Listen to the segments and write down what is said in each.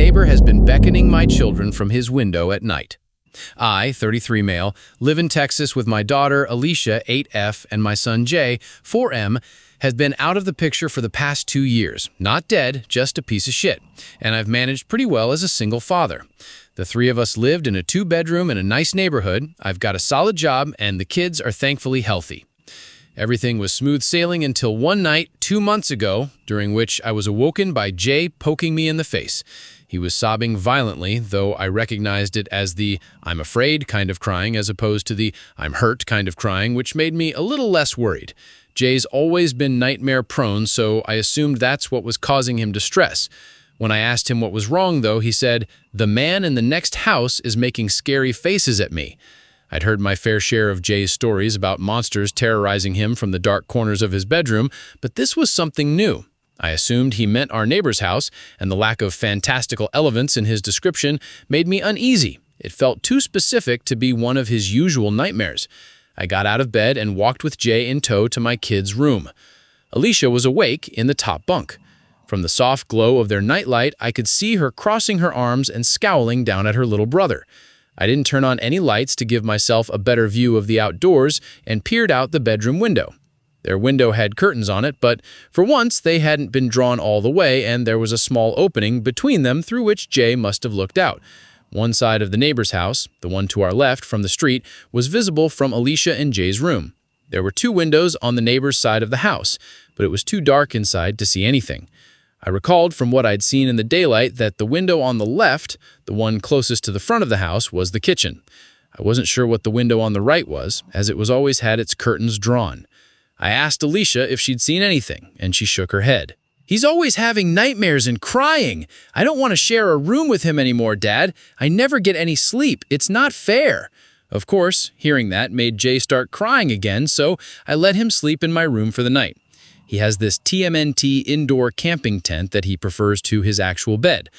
neighbor has been beckoning my children from his window at night. I, 33 male, live in Texas with my daughter, Alicia, 8F, and my son, Jay, 4M, has been out of the picture for the past 2 years. Not dead, just a piece of shit. And I've managed pretty well as a single father. The three of us lived in a 2-bedroom in a nice neighborhood. I've got a solid job, and the kids are thankfully healthy. Everything was smooth sailing until one night 2 months ago, during which I was awoken by Jay poking me in the face. He was sobbing violently, though I recognized it as the "I'm afraid" kind of crying as opposed to the "I'm hurt" kind of crying, which made me a little less worried. Jay's always been nightmare prone, so I assumed that's what was causing him distress. When I asked him what was wrong, though, he said, "The man in the next house is making scary faces at me." I'd heard my fair share of Jay's stories about monsters terrorizing him from the dark corners of his bedroom, but this was something new. I assumed he meant our neighbor's house, and the lack of fantastical elements in his description made me uneasy. It felt too specific to be one of his usual nightmares. I got out of bed and walked with Jay in tow to my kids' room. Alicia was awake in the top bunk. From the soft glow of their nightlight, I could see her crossing her arms and scowling down at her little brother. I didn't turn on any lights to give myself a better view of the outdoors and peered out the bedroom window. Their window had curtains on it, but for once they hadn't been drawn all the way, and there was a small opening between them through which Jay must have looked out. One side of the neighbor's house, the one to our left from the street, was visible from Alicia and Jay's room. There were 2 windows on the neighbor's side of the house, but it was too dark inside to see anything. I recalled from what I'd seen in the daylight that the window on the left, the one closest to the front of the house, was the kitchen. I wasn't sure what the window on the right was, as it was always had its curtains drawn. I asked Alicia if she'd seen anything, and she shook her head. "He's always having nightmares and crying. I don't want to share a room with him anymore, Dad. I never get any sleep. It's not fair." Of course, hearing that made Jay start crying again, so I let him sleep in my room for the night. He has this TMNT indoor camping tent that he prefers to his actual bed.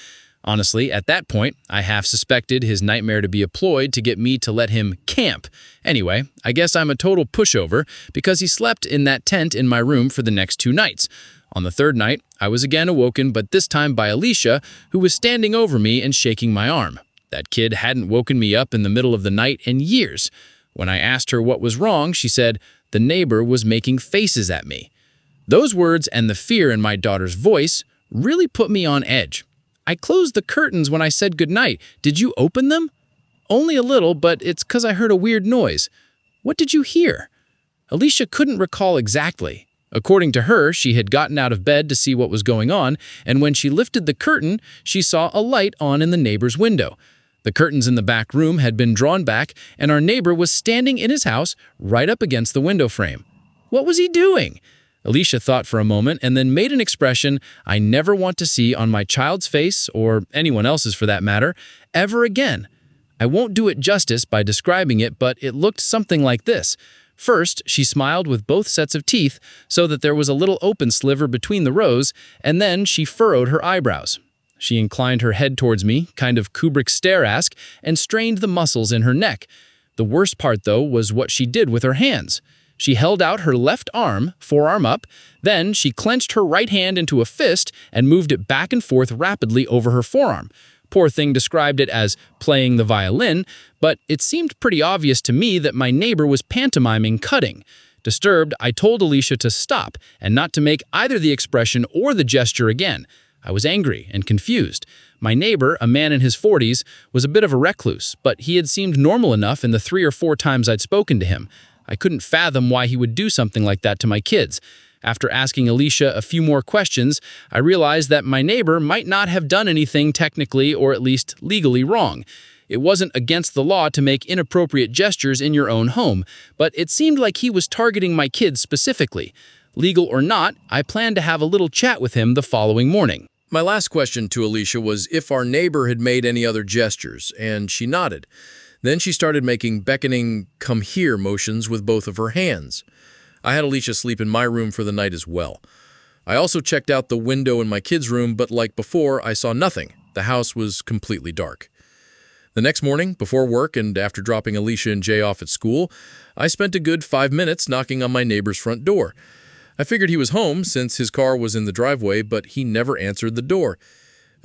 Honestly, at that point, I half suspected his nightmare to be a ploy to get me to let him camp. Anyway, I guess I'm a total pushover because he slept in that tent in my room for the next 2 nights. On the 3rd night, I was again awoken, but this time by Alicia, who was standing over me and shaking my arm. That kid hadn't woken me up in the middle of the night in years. When I asked her what was wrong, she said, "The neighbor was making faces at me." Those words and the fear in my daughter's voice really put me on edge. "I closed the curtains when I said goodnight. Did you open them?" "Only a little, but it's 'cause I heard a weird noise." "What did you hear?" Alicia couldn't recall exactly. According to her, she had gotten out of bed to see what was going on, and when she lifted the curtain, she saw a light on in the neighbor's window. The curtains in the back room had been drawn back, and our neighbor was standing in his house right up against the window frame. What was he doing? Alicia thought for a moment and then made an expression I never want to see on my child's face, or anyone else's for that matter, ever again. I won't do it justice by describing it, but it looked something like this. First, she smiled with both sets of teeth so that there was a little open sliver between the rows, and then she furrowed her eyebrows. She inclined her head towards me, kind of Kubrick stare-esque, and strained the muscles in her neck. The worst part, though, was what she did with her hands. She held out her left arm, forearm up, then she clenched her right hand into a fist and moved it back and forth rapidly over her forearm. Poor thing described it as playing the violin, but it seemed pretty obvious to me that my neighbor was pantomiming cutting. Disturbed, I told Alicia to stop and not to make either the expression or the gesture again. I was angry and confused. My neighbor, a man in his 40s, was a bit of a recluse, but he had seemed normal enough in the 3 or 4 times I'd spoken to him. I couldn't fathom why he would do something like that to my kids. After asking Alicia a few more questions, I realized that my neighbor might not have done anything technically or at least legally wrong. It wasn't against the law to make inappropriate gestures in your own home, but it seemed like he was targeting my kids specifically. Legal or not, I planned to have a little chat with him the following morning. My last question to Alicia was if our neighbor had made any other gestures, and she nodded. Then she started making beckoning "come here" motions with both of her hands. I had Alicia sleep in my room for the night as well. I also checked out the window in my kids' room, but like before, I saw nothing. The house was completely dark. The next morning, before work and after dropping Alicia and Jay off at school, I spent a good 5 minutes knocking on my neighbor's front door. I figured he was home since his car was in the driveway, but he never answered the door.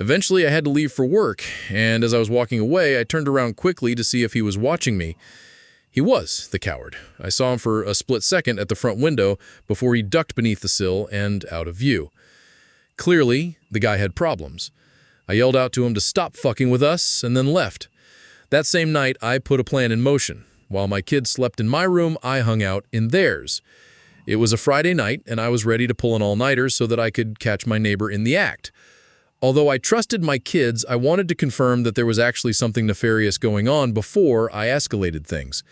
Eventually, I had to leave for work, and as I was walking away, I turned around quickly to see if he was watching me. He was, the coward. I saw him for a split second at the front window before he ducked beneath the sill and out of view. Clearly, the guy had problems. I yelled out to him to stop fucking with us and then left. That same night, I put a plan in motion. While my kids slept in my room, I hung out in theirs. It was a Friday night, and I was ready to pull an all-nighter so that I could catch my neighbor in the act. Although I trusted my kids, I wanted to confirm that there was actually something nefarious going on before I escalated things.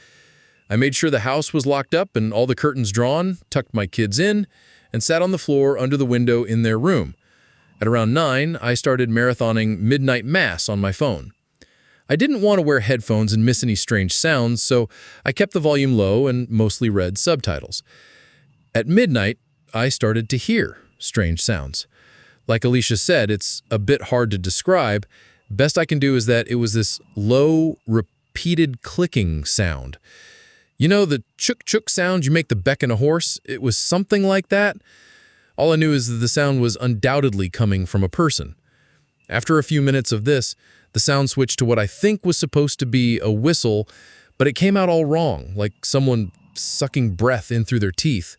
I made sure the house was locked up and all the curtains drawn, tucked my kids in, and sat on the floor under the window in their room. At around 9, I started marathoning Midnight Mass on my phone. I didn't want to wear headphones and miss any strange sounds, so I kept the volume low and mostly read subtitles. At midnight, I started to hear strange sounds. Like Alicia said, it's a bit hard to describe. Best I can do is that it was this low, repeated clicking sound. You know the chuk-chuk sound you make to beckon a horse? It was something like that. All I knew is that the sound was undoubtedly coming from a person. After a few minutes of this, the sound switched to what I think was supposed to be a whistle, but it came out all wrong, like someone sucking breath in through their teeth.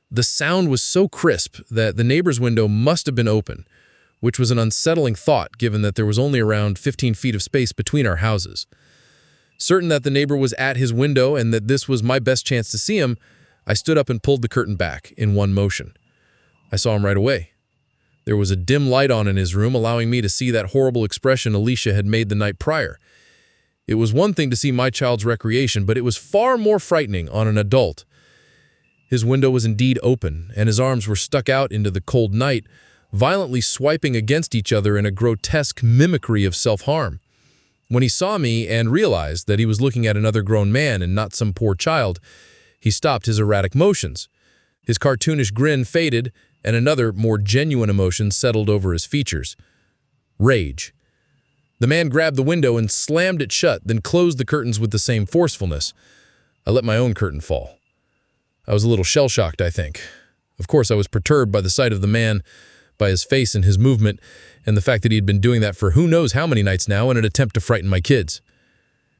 The sound was so crisp that the neighbor's window must have been open, which was an unsettling thought given that there was only around 15 feet of space between our houses. Certain that the neighbor was at his window and that this was my best chance to see him, I stood up and pulled the curtain back in one motion. I saw him right away. There was a dim light on in his room, allowing me to see that horrible expression Alicia had made the night prior. It was one thing to see my child's recreation, but it was far more frightening on an adult. His window was indeed open, and his arms were stuck out into the cold night, violently swiping against each other in a grotesque mimicry of self-harm. When he saw me and realized that he was looking at another grown man and not some poor child, he stopped his erratic motions. His cartoonish grin faded, and another, more genuine emotion settled over his features. Rage. The man grabbed the window and slammed it shut, then closed the curtains with the same forcefulness. I let my own curtain fall. I was a little shell-shocked, I think. Of course, I was perturbed by the sight of the man, by his face and his movement, and the fact that he had been doing that for who knows how many nights now in an attempt to frighten my kids.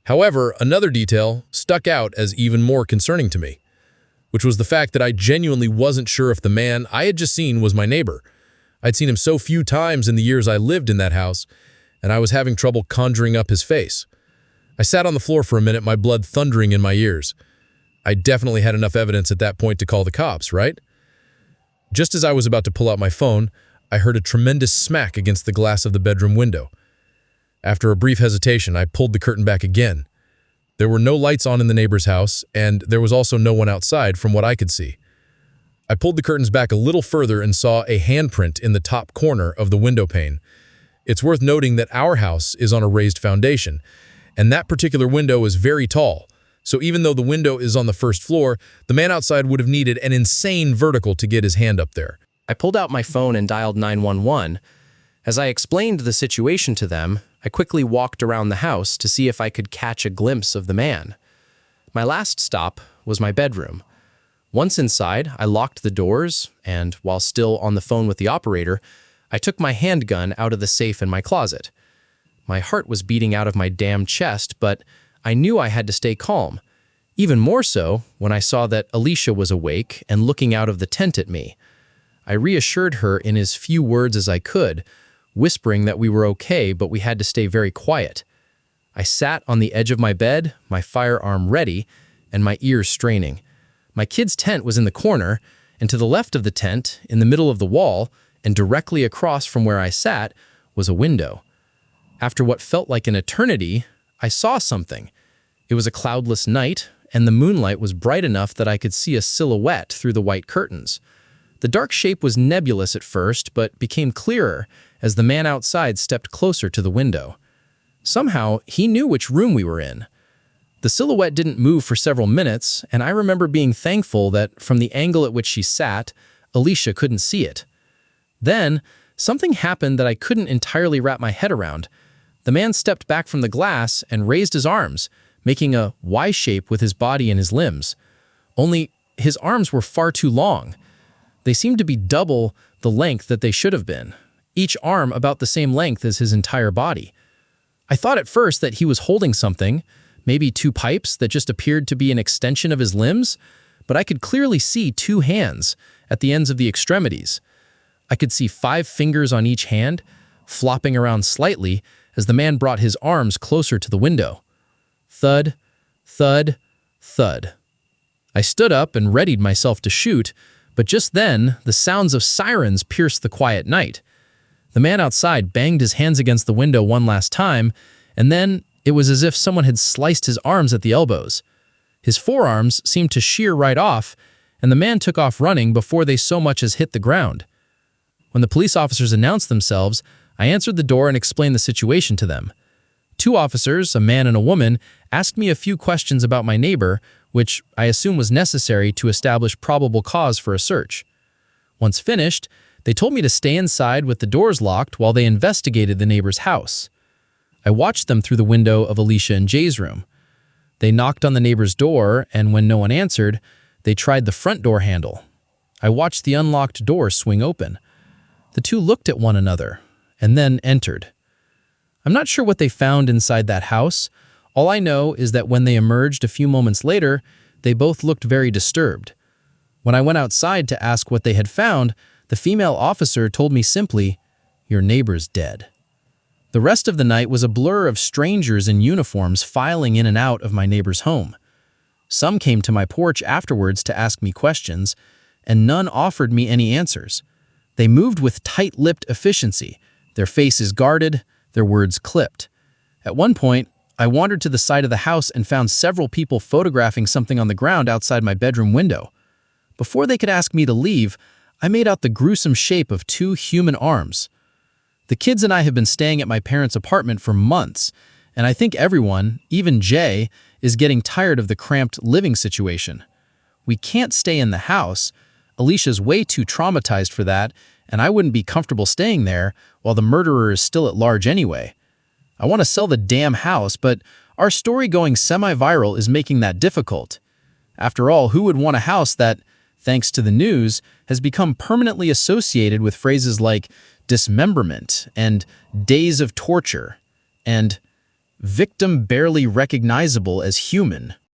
However, another detail stuck out as even more concerning to me, which was the fact that I genuinely wasn't sure if the man I had just seen was my neighbor. I'd seen him so few times in the years I lived in that house, and I was having trouble conjuring up his face. I sat on the floor for a minute, my blood thundering in my ears. I definitely had enough evidence at that point to call the cops, right? Just as I was about to pull out my phone, I heard a tremendous smack against the glass of the bedroom window. After a brief hesitation, I pulled the curtain back again. There were no lights on in the neighbor's house, and there was also no one outside from what I could see. I pulled the curtains back a little further and saw a handprint in the top corner of the window pane. It's worth noting that our house is on a raised foundation, and that particular window is very tall. So even though the window is on the first floor, the man outside would have needed an insane vertical to get his hand up there. I pulled out my phone and dialed 911. As I explained the situation to them, I quickly walked around the house to see if I could catch a glimpse of the man. My last stop was my bedroom. Once inside, I locked the doors, and while still on the phone with the operator, I took my handgun out of the safe in my closet. My heart was beating out of my damn chest, but I knew I had to stay calm. Even more so when I saw that Alicia was awake and looking out of the tent at me. I reassured her in as few words as I could, whispering that we were okay, but we had to stay very quiet. I sat on the edge of my bed, my firearm ready, and my ears straining. My kid's tent was in the corner, and to the left of the tent, in the middle of the wall, and directly across from where I sat, was a window. After what felt like an eternity, I saw something. It was a cloudless night, and the moonlight was bright enough that I could see a silhouette through the white curtains. The dark shape was nebulous at first, but became clearer as the man outside stepped closer to the window. Somehow, he knew which room we were in. The silhouette didn't move for several minutes, and I remember being thankful that from the angle at which she sat, Alicia couldn't see it. Then, something happened that I couldn't entirely wrap my head around. The man stepped back from the glass and raised his arms, making a Y shape with his body and his limbs. Only his arms were far too long. They seemed to be double the length that they should have been. each arm about the same length as his entire body. I thought at first that he was holding something, maybe two pipes that just appeared to be an extension of his limbs, but I could clearly see two hands at the ends of the extremities. I could see 5 fingers on each hand, flopping around slightly as the man brought his arms closer to the window. Thud, thud, thud. I stood up and readied myself to shoot, but just then, the sounds of sirens pierced the quiet night. The man outside banged his hands against the window one last time, and then it was as if someone had sliced his arms at the elbows. His forearms seemed to shear right off, and the man took off running before they so much as hit the ground. When the police officers announced themselves, I answered the door and explained the situation to them. 2 officers, a man and a woman, asked me a few questions about my neighbor, which I assume was necessary to establish probable cause for a search. Once finished, they told me to stay inside with the doors locked while they investigated the neighbor's house. I watched them through the window of Alicia and Jay's room. They knocked on the neighbor's door, and when no one answered, they tried the front door handle. I watched the unlocked door swing open. The 2 looked at one another, and then entered. I'm not sure what they found inside that house. All I know is that when they emerged a few moments later, they both looked very disturbed. When I went outside to ask what they had found, the female officer told me simply, "Your neighbor's dead." The rest of the night was a blur of strangers in uniforms filing in and out of my neighbor's home. Some came to my porch afterwards to ask me questions, and none offered me any answers. They moved with tight-lipped efficiency, their faces guarded, their words clipped. At one point, I wandered to the side of the house and found several people photographing something on the ground outside my bedroom window. Before they could ask me to leave, I made out the gruesome shape of 2 human arms. The kids and I have been staying at my parents' apartment for months, and I think everyone, even Jay, is getting tired of the cramped living situation. We can't stay in the house. Alicia's way too traumatized for that, and I wouldn't be comfortable staying there while the murderer is still at large anyway. I want to sell the damn house, but our story going semi-viral is making that difficult. After all, who would want a house that, thanks to the news, has become permanently associated with phrases like dismemberment and days of torture and victim barely recognizable as human?